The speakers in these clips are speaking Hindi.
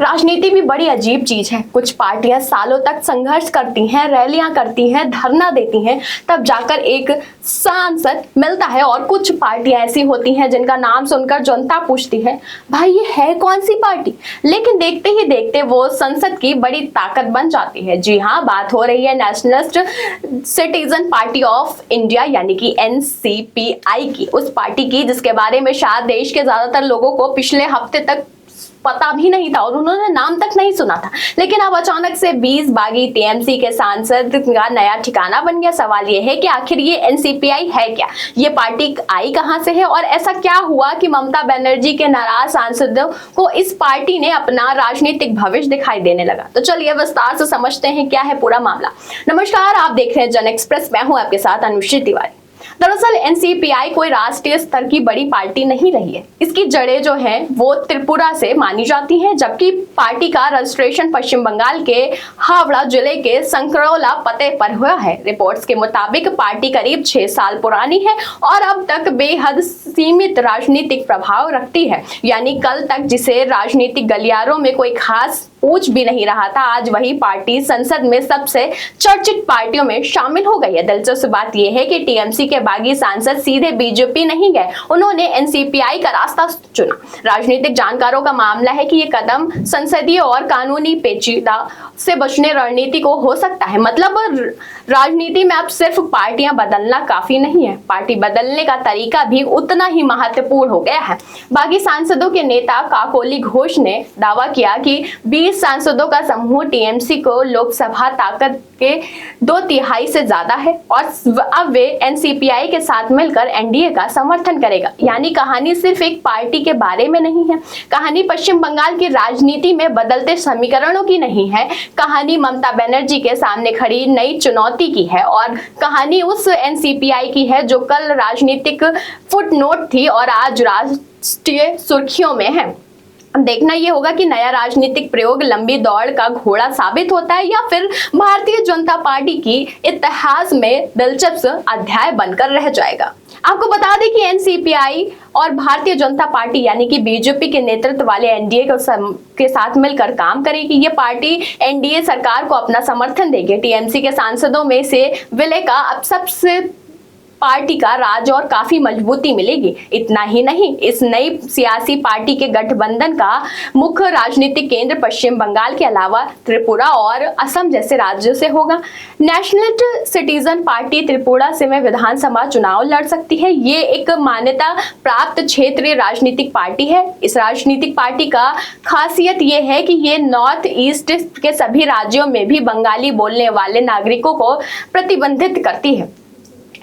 राजनीति भी बड़ी अजीब चीज है। कुछ पार्टियां सालों तक संघर्ष करती हैं, रैलियां करती हैं, धरना देती हैं, तब जाकर एक सांसद मिलता है। और कुछ पार्टियां ऐसी होती हैं जिनका नाम सुनकर जनता पूछती है, भाई ये है कौन सी पार्टी? लेकिन देखते ही देखते वो संसद की बड़ी ताकत बन जाती है। जी हाँ, बात हो रही है nationalist citizen party of India यानी कि NCPI की, उस पार्टी की जिसके बारे में शायद देश के ज्यादातर लोगों को पिछले हफ्ते तक पता भी नहीं था और उन्होंने नाम तक नहीं सुना था। लेकिन अब अचानक से 20 बागी TMC के सांसद का नया ठिकाना बन गया। सवाल ये है कि आखिर ये NCPI है क्या? ये पार्टी आई कहां से है और ऐसा क्या हुआ कि ममता बनर्जी के नाराज सांसदों को इस पार्टी ने अपना राजनीतिक भविष्य दिखाई देने लगा? तो चलिए विस्तार से समझते हैं क्या है पूरा मामला। नमस्कार, आप देख रहे हैं जन एक्सप्रेस, मैं हूं आपके साथ अनुश्री तिवारी। दरअसल NCPI कोई राष्ट्रीय स्तर की बड़ी पार्टी नहीं रही है। इसकी जड़ें जो हैं वो त्रिपुरा से मानी जाती हैं, जबकि पार्टी का रजिस्ट्रेशन पश्चिम बंगाल के हावड़ा जिले के संकरौला पते पर हुआ है। रिपोर्ट्स के मुताबिक पार्टी करीब 6 साल पुरानी है और अब तक बेहद सीमित राजनीतिक प्रभाव रखती है। यानी कल तक जिसे राजनीतिक गलियारों में कोई खास पूछ भी नहीं रहा था, आज वही पार्टी संसद में सबसे चर्चित पार्टियों में शामिल हो गई है। दिलचस्प बात यह है कि TMC के बागी सांसद सीधे बीजेपी नहीं गए, उन्होंने NCPI का रास्ता चुना। राजनीतिक जानकारों का मामला है कि ये कदम संसदीय और कानूनी पेचीदा से बचने रणनीति को हो सकता है। मतलब राजनीति में अब सिर्फ पार्टियां बदलना काफी नहीं है, पार्टी बदलने का तरीका भी उतना ही महत्वपूर्ण हो गया है। बागी सांसदों के नेता काकोली घोष ने दावा किया कि 20 सांसदों का समूह TMC को लोकसभा ताकत के 2/3 से ज्यादा है और अब वे NCPI के साथ मिलकर NDA का समर्थन करेगा। यानी कहानी सिर्फ एक पार्टी के बारे में नहीं है, कहानी पश्चिम बंगाल की राजनीति में बदलते समीकरणों की नहीं है, कहानी ममता बनर्जी के सामने खड़ी नई चुनौती की है और कहानी उस NCPI की है जो कल राजनीतिक फुटनोट थी और आज राष्ट्रीय सुर्खियों में है। देखना यह होगा कि नया राजनीतिक प्रयोग लंबी दौड़ का घोड़ा साबित होता है या फिर भारतीय जनता पार्टी की इतिहास में दिलचस्प अध्याय बनकर रह जाएगा। आपको बता दें कि NCPI और भारतीय जनता पार्टी यानी कि बीजेपी के नेतृत्व वाले NDA के साथ मिलकर काम करेगी। ये पार्टी NDA सरकार को अपना समर्थन देगी। TMC के सांसदों में से विलय का अब सबसे पार्टी का राज और काफी मजबूती मिलेगी। इतना ही नहीं, इस नई सियासी पार्टी के गठबंधन का मुख्य राजनीतिक केंद्र पश्चिम बंगाल के अलावा त्रिपुरा और असम जैसे राज्यों से होगा। नेशनल सिटीजन पार्टी त्रिपुरा से में विधानसभा चुनाव लड़ सकती है। ये एक मान्यता प्राप्त क्षेत्रीय राजनीतिक पार्टी है। इस राजनीतिक पार्टी का खासियत ये है कि ये नॉर्थ ईस्ट के सभी राज्यों में भी बंगाली बोलने वाले नागरिकों को प्रतिबंधित करती है।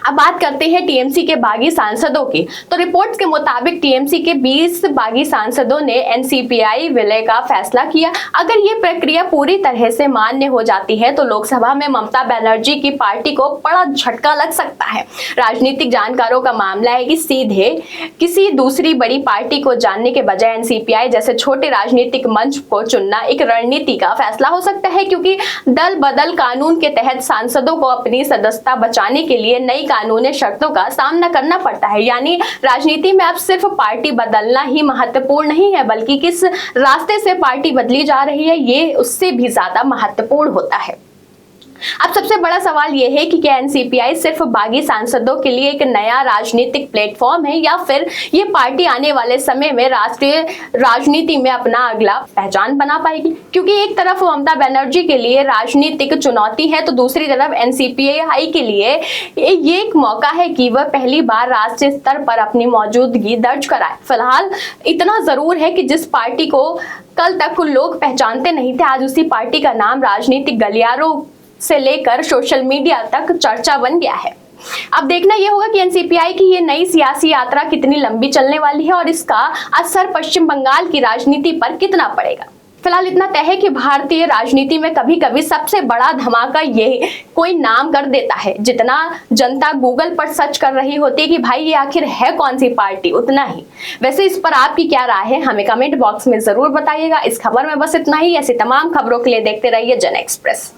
अब बात करते हैं TMC के बागी सांसदों की। तो रिपोर्ट्स के मुताबिक TMC के 20 बागी सांसदों ने NCPI विलय का फैसला किया। अगर ये प्रक्रिया पूरी तरह से मान्य हो जाती है तो लोकसभा में ममता बनर्जी की पार्टी को बड़ा झटका लग सकता है। राजनीतिक जानकारों का मामला है कि सीधे किसी दूसरी बड़ी पार्टी को जानने के बजाय NCPI जैसे छोटे राजनीतिक मंच को चुनना एक रणनीति का फैसला हो सकता है, क्योंकि दल बदल कानून के तहत सांसदों को अपनी सदस्यता बचाने के लिए नई कानूनी शर्तों का सामना करना पड़ता है। यानी राजनीति में अब सिर्फ पार्टी बदलना ही महत्वपूर्ण नहीं है, बल्कि किस रास्ते से पार्टी बदली जा रही है ये उससे भी ज्यादा महत्वपूर्ण होता है। अब सबसे बड़ा सवाल यह है कि क्या NCPI सिर्फ बागी सांसदों के लिए एक नया राजनीतिक प्लेटफॉर्म है या फिर ये पार्टी आने वाले समय में राष्ट्रीय राजनीति में अपना अगला पहचान बना पाएगी? क्योंकि एक तरफ ममता बनर्जी के लिए राजनीतिक चुनौती है तो दूसरी तरफ NCPI के लिए ये एक मौका है कि वह पहली बार राष्ट्रीय स्तर पर अपनी मौजूदगी दर्ज कराए। फिलहाल इतना जरूर है कि जिस पार्टी को कल तक लोग पहचानते नहीं थे, आज उसी पार्टी का नाम राजनीतिक गलियारों से लेकर सोशल मीडिया तक चर्चा बन गया है। अब देखना यह होगा कि NCPI की ये नई सियासी यात्रा कितनी लंबी चलने वाली है और इसका असर पश्चिम बंगाल की राजनीति पर कितना पड़ेगा। फिलहाल इतना तय है कि भारतीय राजनीति में कभी कभी सबसे बड़ा धमाका ये कोई नाम कर देता है। जितना जनता गूगल पर सर्च कर रही होती है कि भाई ये आखिर है कौन सी पार्टी, उतना ही। वैसे इस पर आपकी क्या राय है हमें कमेंट बॉक्स में जरूर बताइएगा। इस खबर में बस इतना ही। ऐसी तमाम खबरों के लिए देखते रहिए जन एक्सप्रेस।